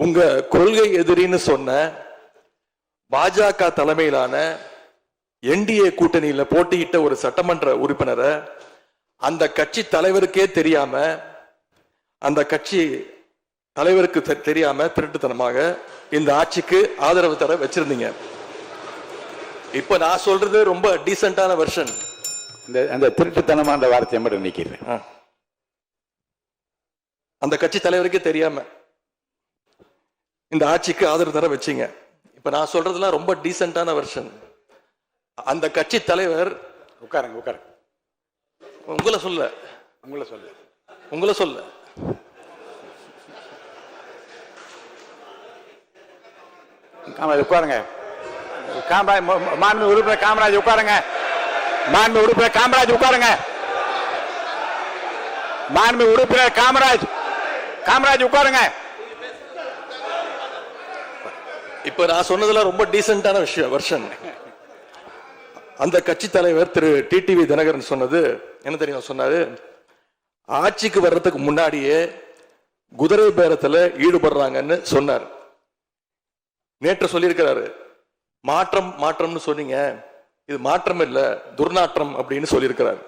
உங்க கொள்கை எதிரின்னு சொன்ன பாஜக தலைமையிலான என்டிஏ கூட்டணியில போட்டியிட்ட ஒரு சட்டமன்ற உறுப்பினரை அந்த கட்சி தலைவருக்கே தெரியாம, அந்த கட்சி தலைவருக்கு தெரியாம திருட்டுத்தனமாக இந்த ஆட்சிக்கு ஆதரவு தர வச்சிருந்தீங்க. இப்ப நான் சொல்றது ரொம்ப டீசென்டான வெர்ஷன். அந்த திருட்டுத்தனமான வார்த்தையை மட்டும் நிக்கிறேன். அந்த கட்சி தலைவருக்கே தெரியாம இந்த ஆட்சிக்கு ஆதரவு தர வச்சீங்க. இப்ப நான் சொல்றதுலாம் ரொம்ப டீசென்டான வெர்ஷன். அந்த கட்சி தலைவர் உட்காருங்க உட்காருங்க. உங்களை சொல்ல உங்களை சொல்ல உட்காருங்க. மாண்பு உறுப்பினர் காமராஜ் உட்காருங்க. மாண்பு உறுப்பினர் காமராஜ் உட்காருங்க. மாண்பு உறுப்பினர் காமராஜ் உட்காருங்க. இப்ப நான் சொன்னதுல ரொம்ப டீசென்டான விஷயம் வெர்ஷன். அந்த கட்சி தலைவர் திரு டிடிவி தினகரன் சொன்னது என்ன தெரியும்? சொன்னாரு, ஆட்சிக்கு வர்றதுக்கு முன்னாடியே குதிரை பேரத்துல ஈடுபடுறாங்கன்னு சொன்னார். நேற்று சொல்லியிருக்கிறாரு, மாற்றம்னு சொன்னீங்க, இது மாற்றம் இல்ல துர்நாற்றம் அப்படின்னு சொல்லியிருக்கிறார்.